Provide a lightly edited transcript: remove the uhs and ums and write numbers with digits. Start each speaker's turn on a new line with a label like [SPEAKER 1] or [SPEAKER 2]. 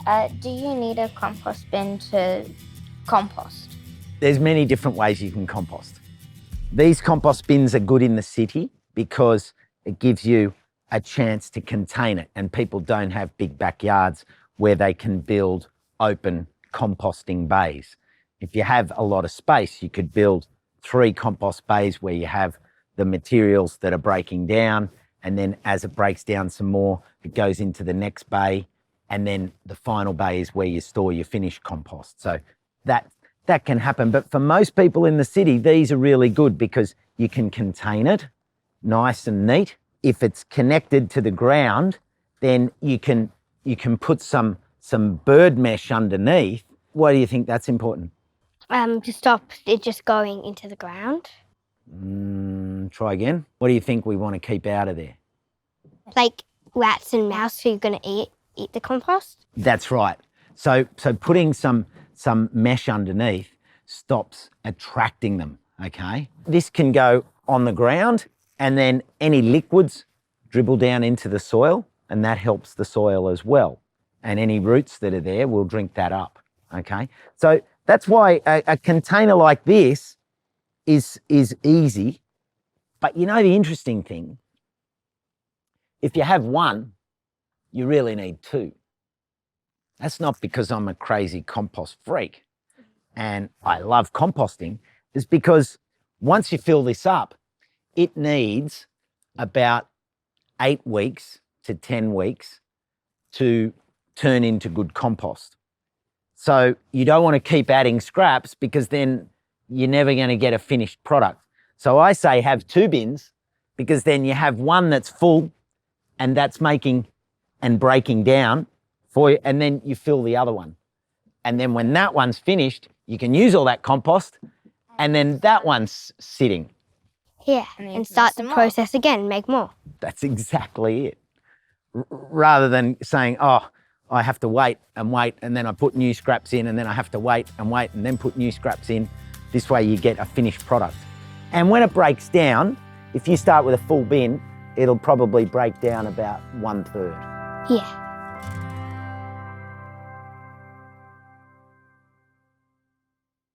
[SPEAKER 1] Do you need a compost bin to compost?
[SPEAKER 2] There's many different ways you can compost. These compost bins are good in the city because it gives you a chance to contain it, and people don't have big backyards where they can build open composting bays. If you have a lot of space, you could build 3 compost bays where you have the materials that are breaking down, and then as it breaks down some more, it goes into the next bay, and then the final bay is where you store your finished compost. So that can happen. But for most people in the city, these are really good because you can contain it nice and neat. If it's connected to the ground, then you can put some bird mesh underneath. Why do you think that's important?
[SPEAKER 1] To stop it just going into the ground.
[SPEAKER 2] Try again. What do you think we want to keep out of there?
[SPEAKER 1] Like rats and mouse who are going to eat the compost?
[SPEAKER 2] That's right. So putting some mesh underneath stops attracting them, okay? This can go on the ground, and then any liquids dribble down into the soil, and that helps the soil as well. And any roots that are there will drink that up, okay? So that's why a container like this is easy. But you know the interesting thing, if you have one, you really need 2. That's not because I'm a crazy compost freak and I love composting. It's because once you fill this up, it needs about 8 weeks to 10 weeks to turn into good compost. So you don't want to keep adding scraps because then you're never going to get a finished product. So I say have 2 bins because then you have one that's full and that's making and breaking down for you, and then you fill the other one. And then when that one's finished, you can use all that compost, and then that one's sitting.
[SPEAKER 1] Yeah, and start the process again, make more.
[SPEAKER 2] That's exactly it. Rather than saying, oh, I have to wait, and then I put new scraps in, and then I have to wait, and then put new scraps in. This way you get a finished product. And when it breaks down, if you start with a full bin, it'll probably break down about 1/3.
[SPEAKER 1] Yeah.